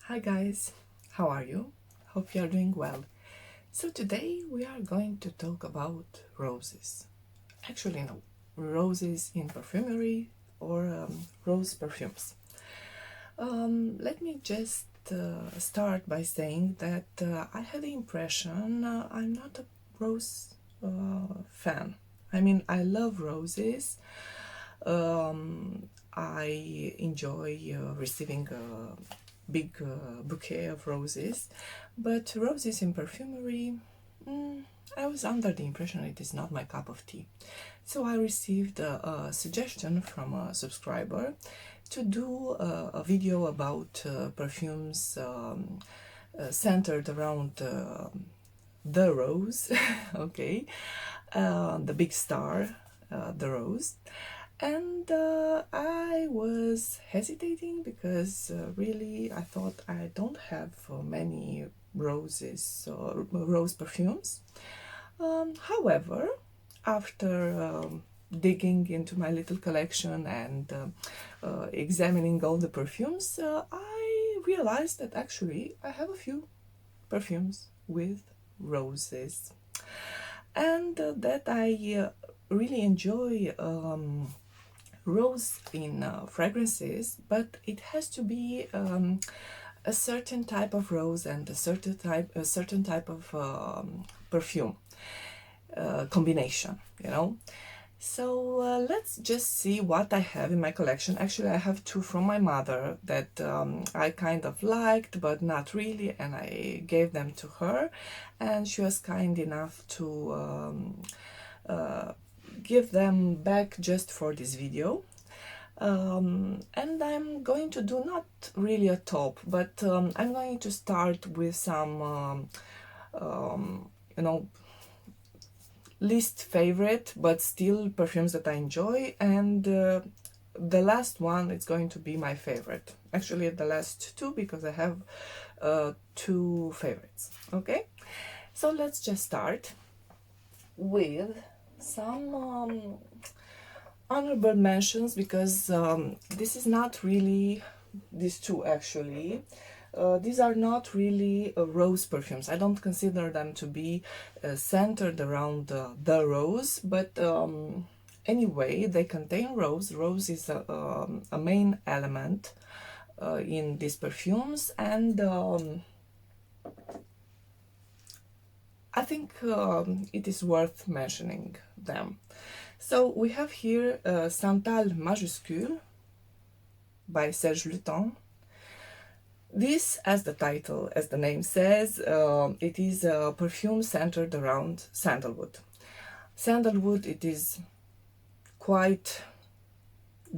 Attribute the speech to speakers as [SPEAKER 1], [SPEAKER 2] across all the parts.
[SPEAKER 1] Hi guys, how are you? Hope you are doing well. So today we are going to talk about roses. Actually, no, roses in perfumery or rose perfumes. Let me just start by saying that I had the impression I'm not a rose fan. I mean, I love roses. I enjoy receiving big bouquet of roses, but roses in perfumery, I was under the impression it is not my cup of tea. So I received a suggestion from a subscriber to do a video about perfumes centered around the rose, okay, the big star, the rose. And I was hesitating because really I thought I don't have many roses or rose perfumes. However, after digging into my little collection and examining all the perfumes, I realized that actually I have a few perfumes with roses and that I really enjoy rose in fragrances, but it has to be a certain type of rose and a certain type of perfume combination, you know. So let's just see what I have in my collection. Actually, I have two from my mother that I kind of liked, but not really, and I gave them to her, and she was kind enough to give them back just for this video. And I'm going to do not really a top, but I'm going to start with some you know, least favorite but still perfumes that I enjoy, and the last one is going to be my favorite. Actually the last two, because I have two favorites. Okay, so let's just start with some honorable mentions, because this is not really, these two actually, these are not really rose perfumes. I don't consider them to be centered around the rose, but anyway, they contain rose. Rose is a main element in these perfumes, and I think it is worth mentioning them. So we have here Santal Majuscule by Serge Lutens. This, as the title, as the name says, it is a perfume centered around sandalwood. Sandalwood, it is quite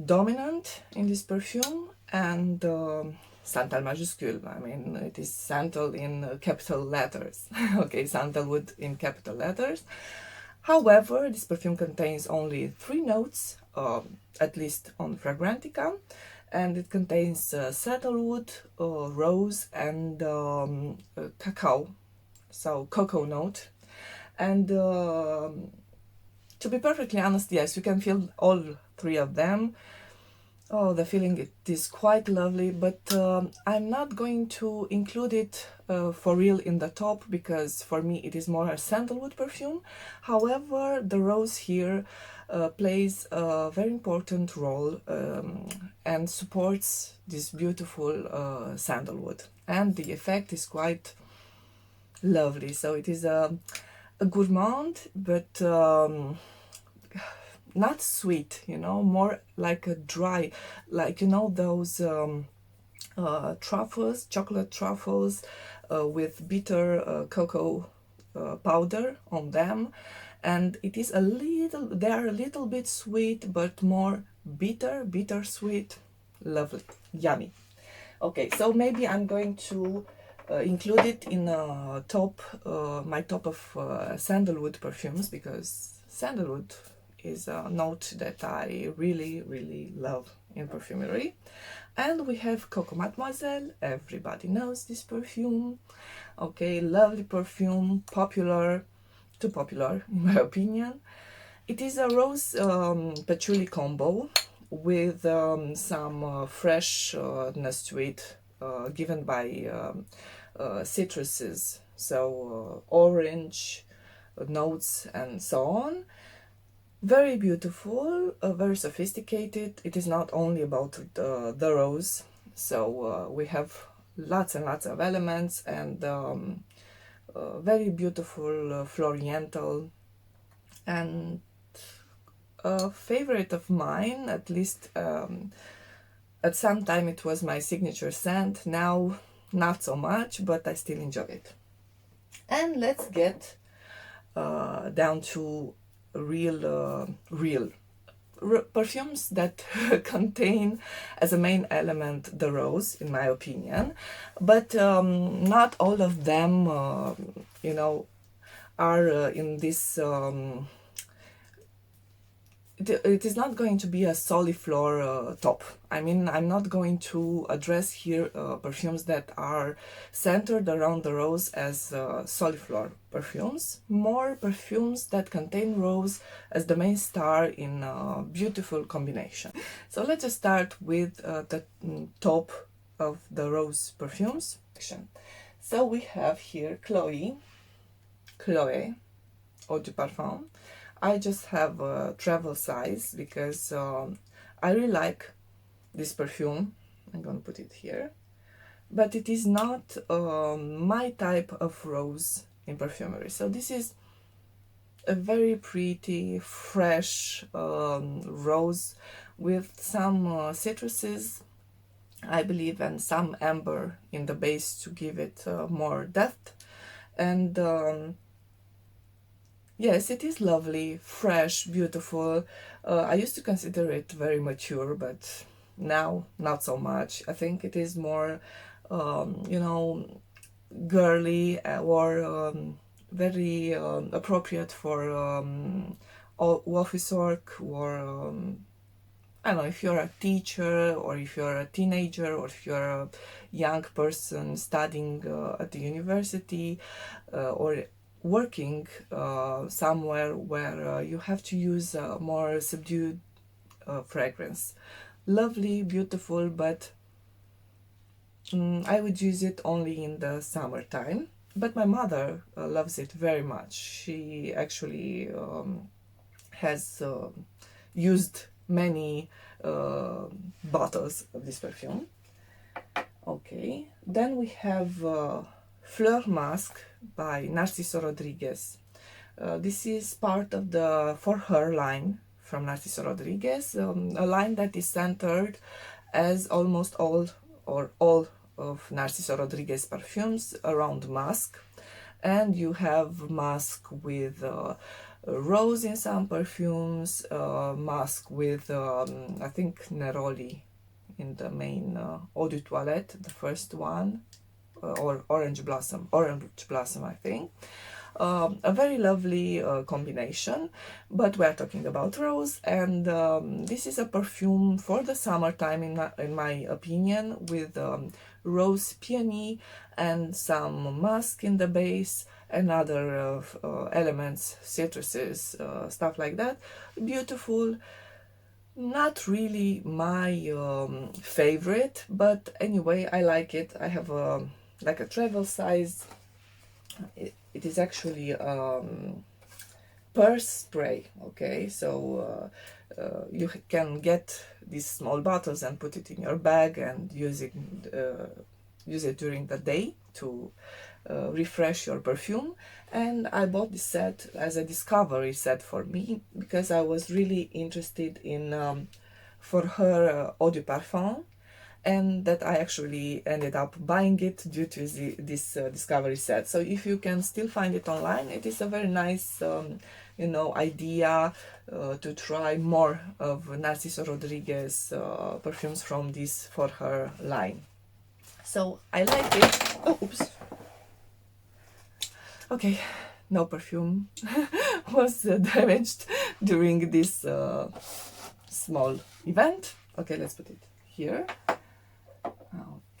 [SPEAKER 1] dominant in this perfume, and Santal Majuscule, I mean, it is Santal in capital letters. Okay, sandalwood in capital letters. However, this perfume contains only 3 notes, at least on Fragrantica, and it contains sandalwood, rose, and cacao, so cocoa note. And to be perfectly honest, yes, you can feel all 3 of them. Oh, the feeling, it is quite lovely, but I'm not going to include it for real in the top, because for me it is more a sandalwood perfume. However, the rose here plays a very important role and supports this beautiful sandalwood, and the effect is quite lovely. So it is a gourmand, but not sweet, you know, more like a dry, like, you know, those truffles, chocolate truffles with bitter cocoa powder on them, and it is a little, they are a little bit sweet, but more bittersweet, lovely, yummy. Okay, so maybe I'm going to include it in top, my top of sandalwood perfumes, because sandalwood is a note that I really love in perfumery. And we have Coco Mademoiselle. Everybody knows this perfume. Okay, lovely perfume, popular, too popular in my opinion. It is a rose patchouli combo with some freshness to it, given by citruses, so orange notes and so on. Very beautiful, very sophisticated. It is not only about the rose, so we have lots and lots of elements, and very beautiful floriental, and a favorite of mine, at least at some time it was my signature scent. Now not so much, but I still enjoy it. And let's get down to real perfumes that contain as a main element the rose, in my opinion, but not all of them you know, are in this it is not going to be a soliflor top. I mean, I'm not going to address here perfumes that are centered around the rose as soliflor perfumes. More perfumes that contain rose as the main star in a beautiful combination. So let's just start with the top of the rose perfumes. So we have here Chloe Eau de Parfum. I just have a travel size because I really like this perfume. I'm gonna put it here, but it is not my type of rose in perfumery. So this is a very pretty, fresh rose with some citruses, I believe, and some amber in the base to give it more depth. And yes, it is lovely, fresh, beautiful. I used to consider it very mature, but now not so much. I think it is more, you know, girly, or very appropriate for office work, or I don't know, if you're a teacher, or if you're a teenager, or if you're a young person studying at the university, or working somewhere where you have to use a more subdued fragrance. Lovely, beautiful, but I would use it only in the summertime. But my mother loves it very much. She actually has used many bottles of this perfume. Okay, then we have Fleur Musc by Narciso Rodriguez. This is part of the For Her line from Narciso Rodriguez, a line that is centered as almost all of Narciso Rodriguez perfumes around musk. And you have musk with rose in some perfumes, musk with I think neroli in the main Eau de Toilette, the first one, or orange blossom, I think. A very lovely combination, but we're talking about rose, and this is a perfume for the summertime in my opinion, with rose peony and some musk in the base and other elements, citruses, stuff like that. Beautiful. Not really my favorite, but anyway, I like it. I have like a travel size. It is actually purse spray. Okay, so you can get these small bottles and put it in your bag and use it during the day to refresh your perfume. And I bought this set as a discovery set for me because I was really interested in For Her Eau de Parfum, and that I actually ended up buying it due to this discovery set. So if you can still find it online, it is a very nice you know, idea to try more of Narciso Rodriguez perfumes from this For Her line. So I like it. Oh, oops. Okay, no perfume was damaged during this small event. Okay, let's put it here.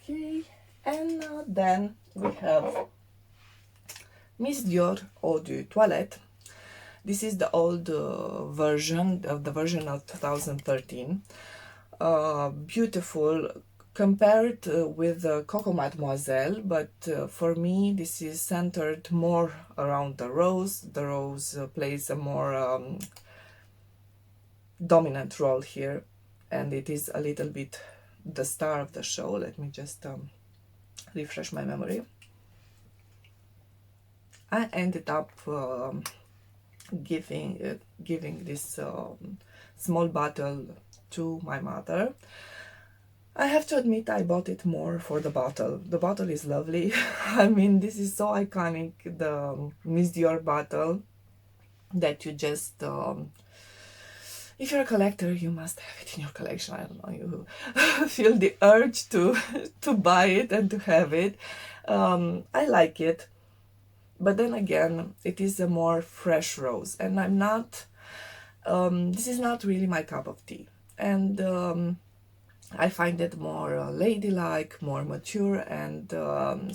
[SPEAKER 1] Okay, and then we have Miss Dior Eau de Toilette. This is the old version of 2013. Beautiful, compared with Coco Mademoiselle, but for me this is centered more around the rose. The rose plays a more dominant role here, and it is a little bit the star of the show. Let me just refresh my memory. I ended up giving this small bottle to my mother. I have to admit I bought it more for the bottle. The bottle is lovely. I mean, this is so iconic, the Miss Dior bottle, that you just if you're a collector, you must have it in your collection. I don't know, you feel the urge to to buy it and to have it. I like it, but then again, it is a more fresh rose, and I'm not. This is not really my cup of tea, and I find it more ladylike, more mature, and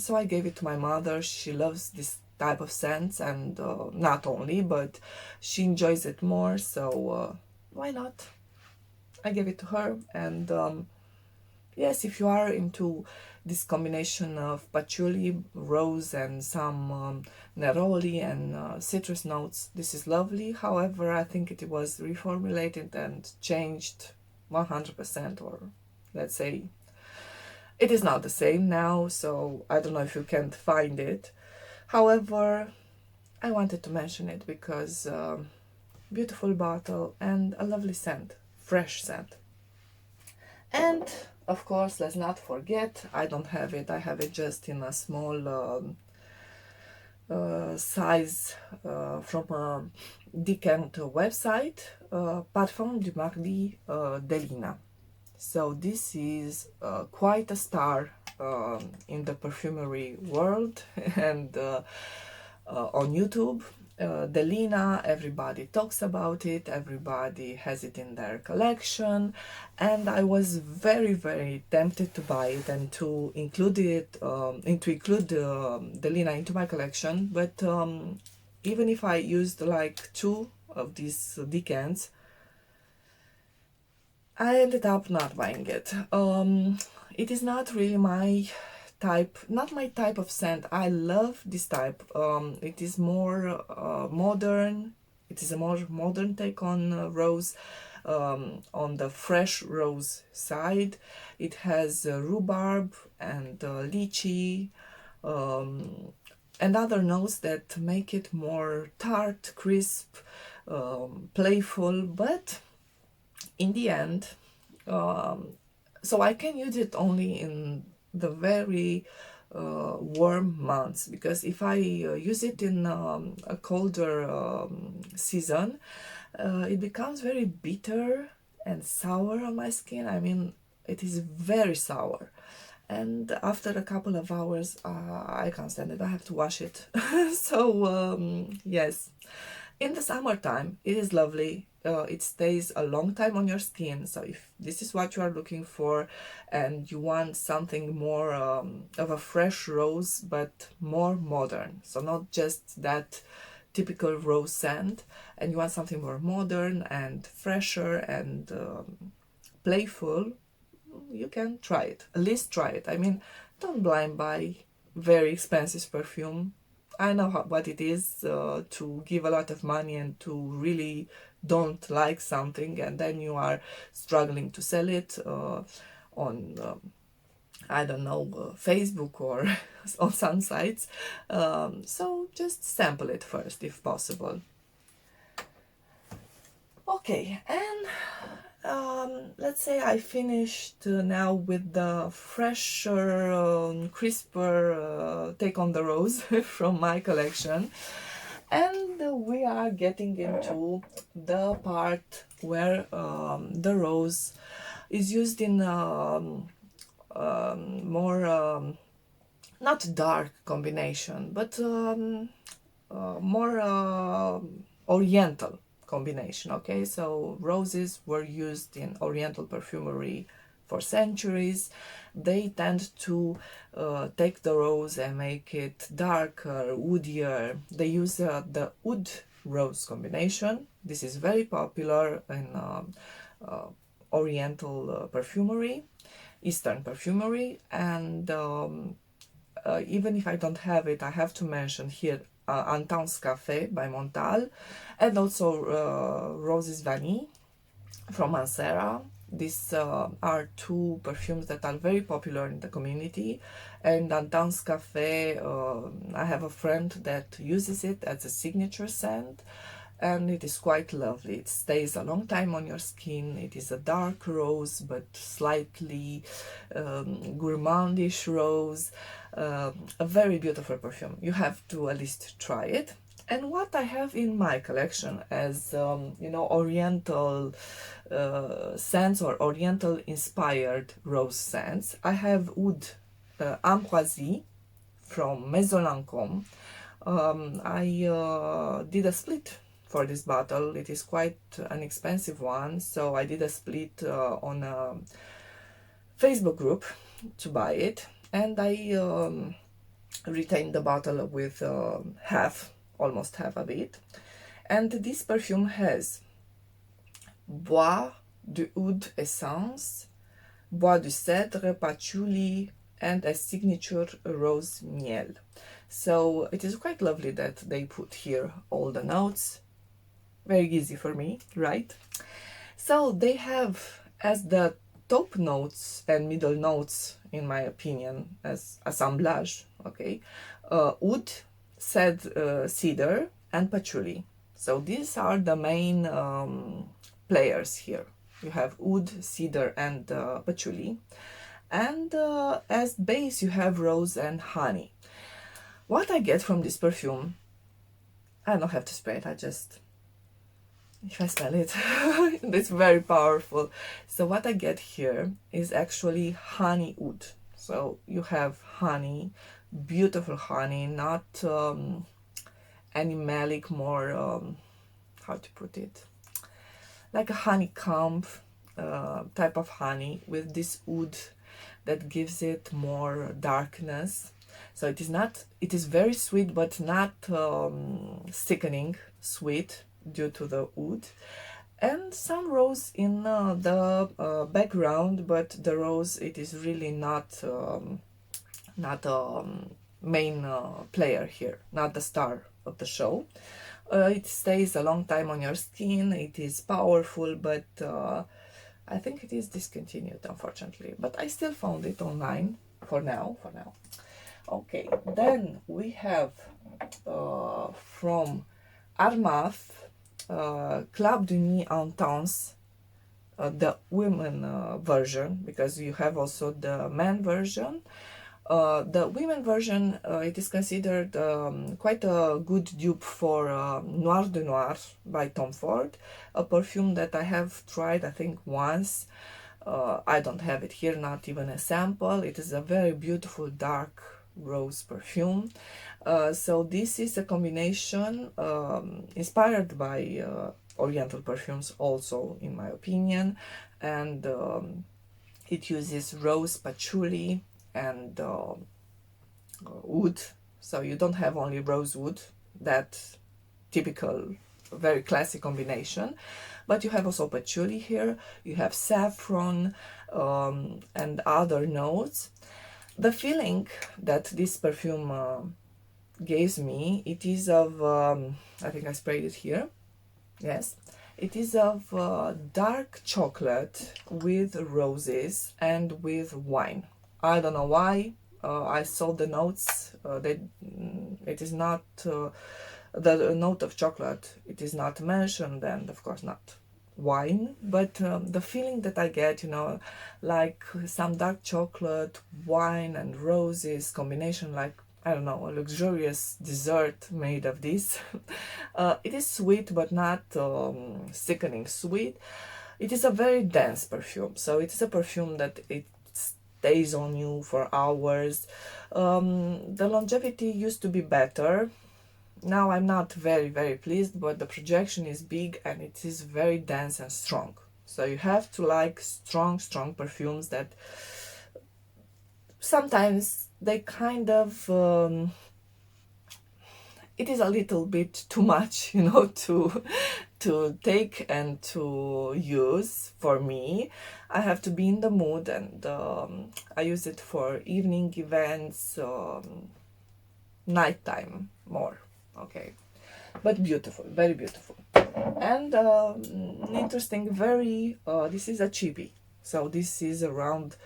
[SPEAKER 1] so I gave it to my mother. She loves this type of scents, and not only, but she enjoys it more. So why not? I gave it to her, and yes, if you are into this combination of patchouli, rose, and some neroli and citrus notes, this is lovely. However, I think it was reformulated and changed 100%, or let's say it is not the same now, so I don't know if you can find it. However, I wanted to mention it because beautiful bottle and a lovely scent, fresh scent. And of course, let's not forget, I don't have it, I have it just in a small size from a decant website, Parfum du Mardi Delina. So this is quite a star in the perfumery world and on YouTube. Delina, everybody talks about it, everybody has it in their collection, and I was very tempted to buy it and to include it, Delina into my collection, but even if I used like 2 of these decants, I ended up not buying it. It is not really my type, not my type of scent. I love this type. It is more modern. It is a more modern take on rose, on the fresh rose side. It has rhubarb and lychee, and other notes that make it more tart, crisp, playful, but in the end, so I can use it only in the very warm months, because if I use it in a colder season, it becomes very bitter and sour on my skin. I mean, it is very sour, and after a couple of hours I can't stand it. I have to wash it. So yes, in the summertime it is lovely. It stays a long time on your skin, so if this is what you are looking for and you want something more of a fresh rose but more modern, so not just that typical rose scent, and you want something more modern and fresher and playful, you can try it. At least try it. I mean, don't blind buy very expensive perfume. I know what it is to give a lot of money and to really don't like something, and then you are struggling to sell it on I don't know, Facebook or on some sites. So just sample it first if possible. Okay, and let's say I finished now with the fresher, crisper take on the rose from my collection, and we are getting into the part where the rose is used in more not dark combination, but more oriental combination. Okay, so roses were used in oriental perfumery for centuries. They tend to take the rose and make it darker, woodier. They use the oud rose combination. This is very popular in oriental perfumery, Eastern perfumery, and even if I don't have it, I have to mention here Intense Café by Montal, and also Roses Vanille from Mancera. These are two perfumes that are very popular in the community, and Intense Café, I have a friend that uses it as a signature scent, and it is quite lovely. It stays a long time on your skin. It is a dark rose but slightly gourmandish rose. A very beautiful perfume. You have to at least try it. And what I have in my collection as oriental scents or oriental inspired rose scents, I have Oud Ambroisie from Maison Lancôme. I did a split for this bottle. It is quite an expensive one, so I did a split on a Facebook group to buy it, and I retained the bottle with almost half of it. And this perfume has Bois de Oud Essence, Bois de Cèdre, Patchouli, and a signature rose miel. So it is quite lovely that they put here all the notes. Very easy for me, right? So they have as the top notes and middle notes, in my opinion, as assemblage, okay, oud, cedar, and patchouli. So these are the main players here. You have oud, cedar, and patchouli. And as base, you have rose and honey. What I get from this perfume, I don't have to spray it, if I smell it, it's very powerful. So what I get here is actually honey oud. So you have honey, beautiful honey, not animalic, more, how to put it, like a honeycomb type of honey with this oud that gives it more darkness. So it is very sweet, but not sickening sweet due to the oud. And some rose in the background, but the rose, it is really not main player here, not the star of the show. It stays a long time on your skin. It is powerful, but I think it is discontinued, unfortunately. But I still found it online for now. Okay, then we have from Armaf, Club de Nuit Intense, the women version, because you have also the men version. The women version, it is considered quite a good dupe for Noir de Nuit by Tom Ford, a perfume that I have tried, I think, once. I don't have it here, not even a sample. It is a very beautiful dark rose perfume. So this is a combination inspired by oriental perfumes also, in my opinion, and it uses rose, patchouli, and wood. So you don't have only rosewood, that typical, very classic combination, but you have also patchouli here, you have saffron and other notes. The feeling that this perfume gives me, it is of, I think I sprayed it here, yes, it is of dark chocolate with roses and with wine. I don't know why. I saw the notes. It is not the note of chocolate. It is not mentioned, and of course not wine. But the feeling that I get, like some dark chocolate, wine, and roses combination, like, I don't know, a luxurious dessert made of this. It is sweet, but not sickening sweet. It is a very dense perfume. So it is a perfume that it stays on you for hours. The longevity used to be better. Now I'm not very, very pleased, but the projection is big and it is very dense and strong. So you have to like strong perfumes that sometimes they kind of, it is a little bit too much, to to take and to use for me. I have to be in the mood, and I use it for evening events, nighttime more. Okay, but beautiful, very beautiful. And interesting, very this is a cheapie, so this is around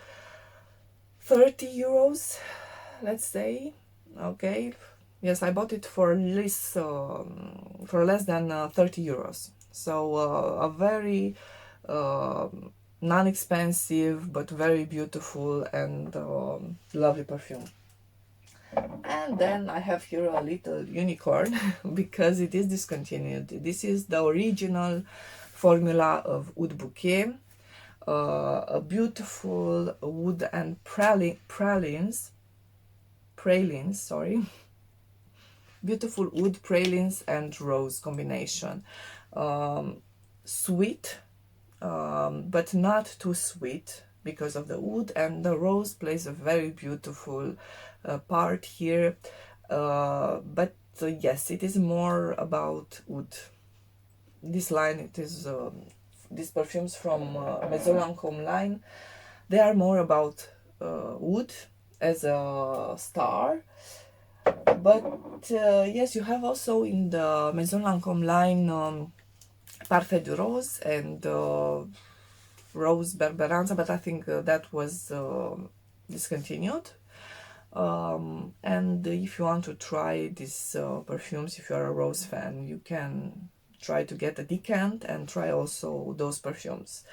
[SPEAKER 1] 30 euros, let's say. Okay, yes, I bought it for less than 30 euros, so a very non-expensive but very beautiful and lovely perfume. And then I have here a little unicorn because it is discontinued. This is the original formula of Oud Bouquet, a beautiful wood and pralines, sorry, beautiful wood pralines and rose combination. Sweet, but not too sweet because of the wood, and the rose plays a very beautiful part here. But yes, it is more about wood. This line, it is these perfumes from Maison Lancôme line, they are more about wood as a star. But yes, you have also in the Maison Lancôme line Parfum de Rose and Rose Berberanza, but I think that was discontinued. And if you want to try these perfumes, if you are a rose fan, you can try to get a decant and try also those perfumes.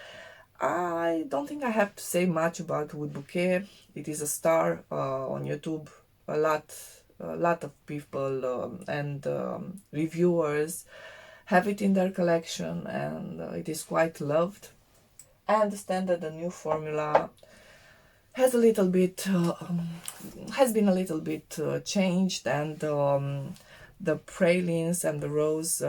[SPEAKER 1] I don't think I have to say much about Oud Bouquet. It is a star on YouTube. A lot of people and reviewers have it in their collection, and it is quite loved. I understand that the new formula has a little bit has been a little bit changed, and the pralines and the rose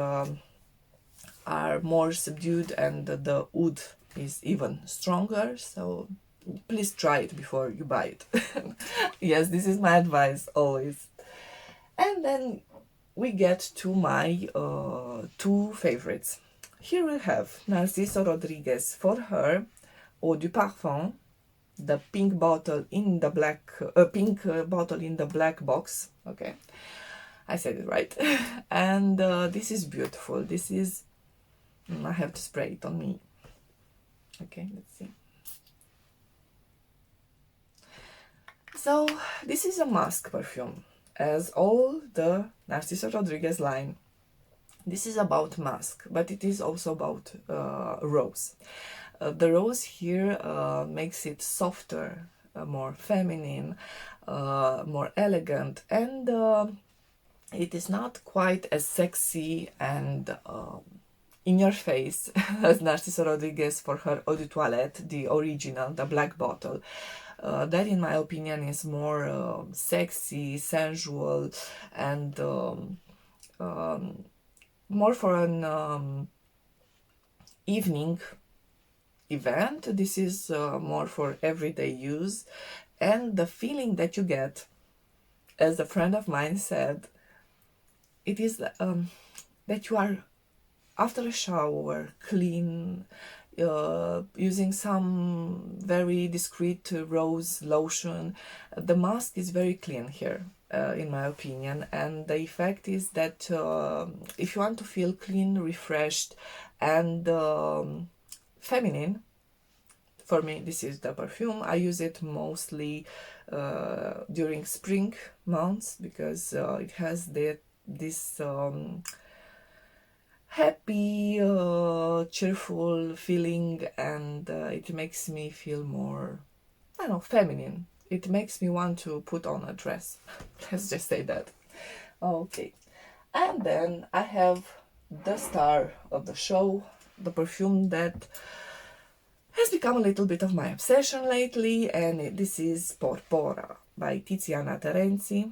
[SPEAKER 1] are more subdued, and the oud is even stronger. So please try it before you buy it. Yes, this is my advice always. And then we get to my two favorites. Here we have Narciso Rodriguez for her Eau du Parfum, the pink bottle in the black bottle in the black box. Okay, I said it right. And this is beautiful. This is I have to spray it on me. Okay, let's see. So this is a musk perfume, as all the Narciso Rodriguez line. This is about musk, but it is also about rose. The rose here makes it softer, more feminine, more elegant, and it is not quite as sexy and in your face as Narciso Rodriguez for her Eau de Toilette, the original, the black bottle. That, in my opinion, is more sexy, sensual, and more for an evening event. This is more for everyday use, and the feeling that you get, as a friend of mine said, it is that you are after a shower, clean, using some very discreet rose lotion. The mask is very clean here, in my opinion, and the effect is that if you want to feel clean, refreshed, and feminine, for me this is the perfume. I use it mostly during spring months because it has this happy, cheerful feeling, and it makes me feel more, I don't know, feminine. It makes me want to put on a dress. Let's just say that. Okay. And then I have the star of the show, the perfume that has become a little bit of my obsession lately, and this is Porpora by Tiziana Terenzi.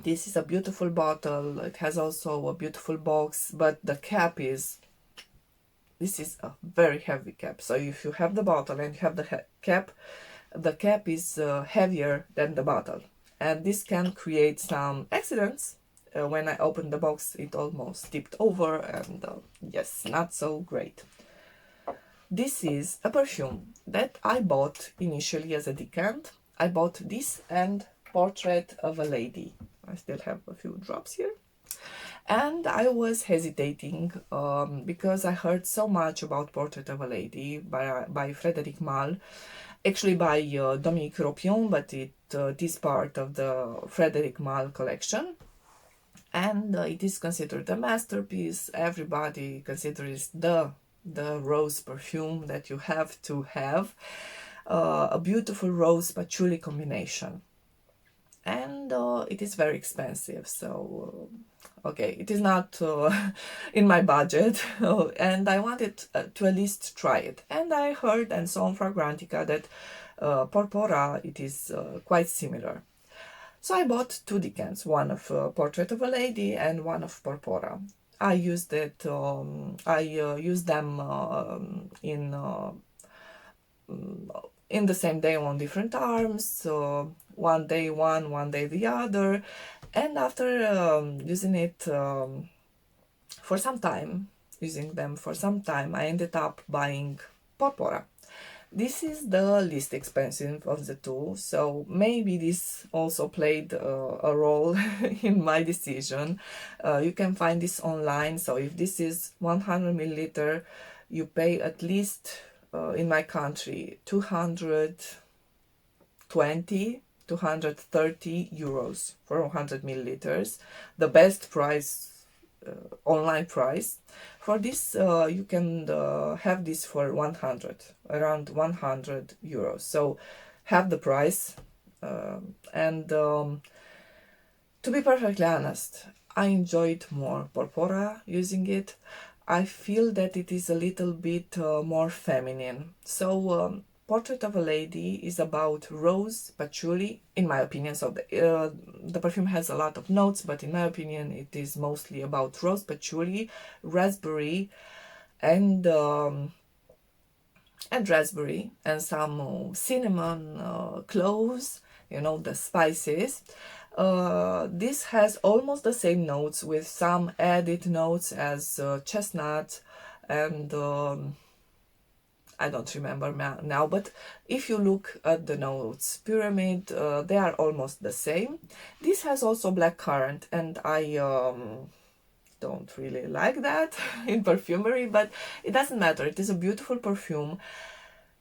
[SPEAKER 1] This is a beautiful bottle. It has also a beautiful box, but the cap is, this is a very heavy cap. So if you have the bottle and you have the cap is heavier than the bottle, and this can create some accidents when I opened the box, it almost tipped over, and yes, not so great. This is a perfume that I bought initially as a decant. I bought this and Portrait of a Lady. I still have a few drops here. And I was hesitating because I heard so much about Portrait of a Lady by Frédéric Malle, actually by Dominique Ropion, but it is part of the Frédéric Malle collection. And it is considered a masterpiece. Everybody considers the rose perfume that you have to have. A beautiful rose patchouli combination. And it is very expensive, so okay, it is not in my budget, and I wanted to at least try it. And I heard and saw on Fragrantica that Porpora, it is quite similar. So I bought two decants, one of Portrait of a Lady and one of Porpora. I used it. I used them in the same day on different arms. So one day one day the other, and after using it for some time, I ended up buying Porpora. This is the least expensive of the two, so maybe this also played a role in my decision. You can find this online, so if this is 100 milliliter, you pay at least, in my country, 230 euros for 100 milliliters. The best price, online price. For this, you can have this for around 100 euros. So half the price. And to be perfectly honest, I enjoyed more Porpora using it. I feel that it is a little bit more feminine. So Portrait of a Lady is about rose, patchouli, in my opinion. So the perfume has a lot of notes, but in my opinion it is mostly about rose, patchouli, raspberry, and raspberry, and some cinnamon, cloves, you know, the spices. This has almost the same notes with some added notes as chestnut and I don't remember now, but if you look at the notes pyramid, they are almost the same. This has also blackcurrant, and I don't really like that in perfumery, but it doesn't matter. It is a beautiful perfume.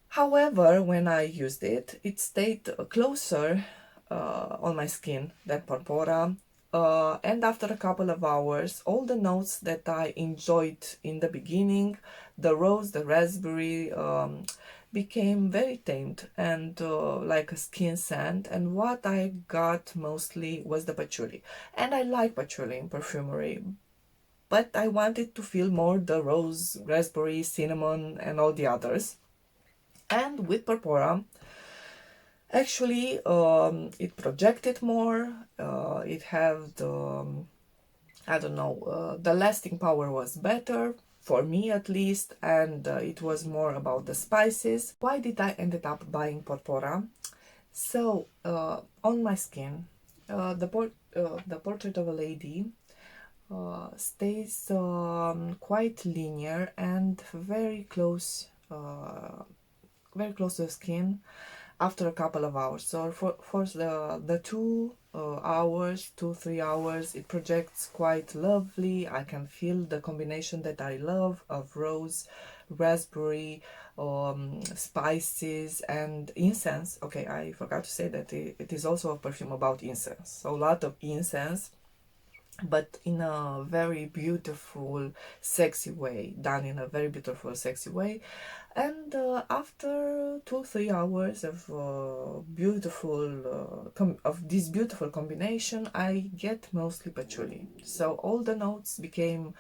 [SPEAKER 1] However, when I used it, it stayed closer on my skin than Porpora, and after a couple of hours, all the notes that I enjoyed in the beginning, the rose, the raspberry, became very tamed and like a skin scent. And what I got mostly was the patchouli, and I like patchouli in perfumery, but I wanted to feel more the rose, raspberry, cinnamon, and all the others. And with Porpora, actually, it projected more. It had, I don't know, the lasting power was better, for me at least, and it was more about the spices. Why did I ended up buying Porpora? So, on my skin, the Portrait of a Lady stays quite linear and very close to the skin after a couple of hours. So for the 3 hours, it projects quite lovely. I can feel the combination that I love of rose, raspberry, spices, and incense. Okay, I forgot to say that it is also a perfume about incense. So a lot of incense, but in a very beautiful, sexy way, done in a very beautiful, sexy way. And after 2-3 hours of this beautiful combination, I get mostly patchouli. So all the notes became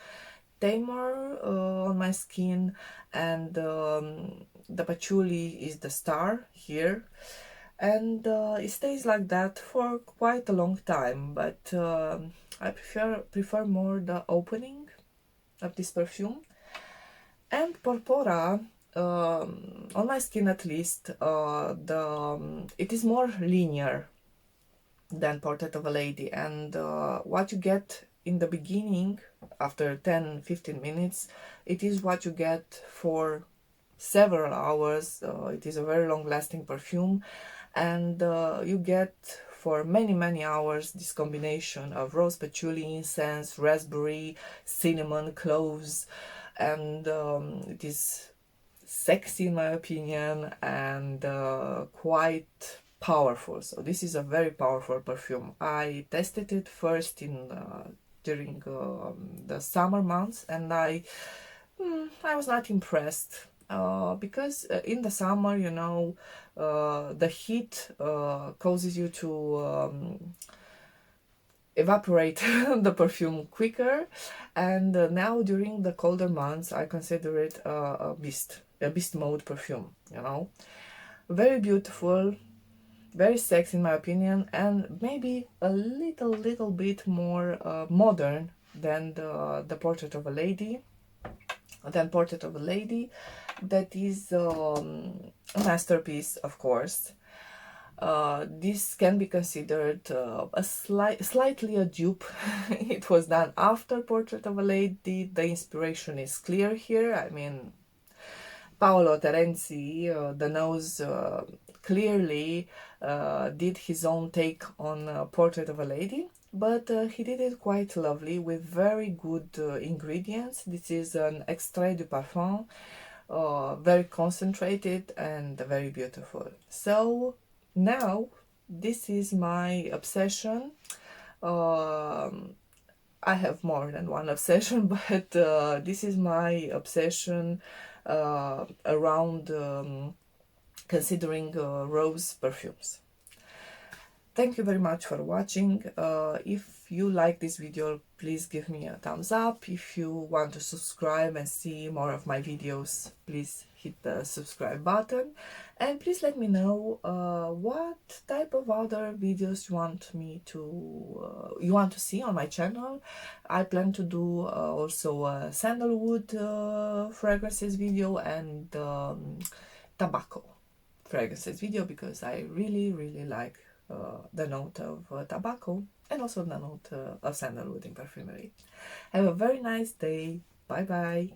[SPEAKER 1] tamer on my skin, and the patchouli is the star here. And it stays like that for quite a long time, but I prefer more the opening of this perfume. And Porpora, on my skin at least, it is more linear. than Portrait of a Lady. And what you get in the beginning, after 10-15 minutes, it is what you get for several hours. It is a very long lasting perfume, and you get for many hours this combination of rose patchouli, incense, raspberry, cinnamon, cloves, and it is sexy in my opinion, and quite powerful. So this is a very powerful perfume. I tested it first in during the summer months, and I was not impressed, because in the summer, you know, the heat causes you to evaporate the perfume quicker, and now during the colder months I consider it a beast mode perfume, you know. Very beautiful, very sexy in my opinion, and maybe a little bit more modern than the Portrait of a Lady. That is a masterpiece, of course. This can be considered slightly a dupe. It was done after Portrait of a Lady. The inspiration is clear here. I mean, Paolo Terenzi, the nose, clearly did his own take on Portrait of a Lady, but he did it quite lovely with very good ingredients. This is an extrait de parfum, very concentrated and very beautiful. So now this is my obsession. I have more than one obsession, but this is my obsession around considering rose perfumes. Thank you very much for watching. If you like this video, please give me a thumbs up. If you want to subscribe and see more of my videos, please hit the subscribe button, and please let me know what type of other videos you want to see on my channel. I plan to do also a sandalwood fragrances video and tobacco fragrances video, because I really like the note of tobacco and also the note of sandalwood in perfumery. Have a very nice day. Bye bye.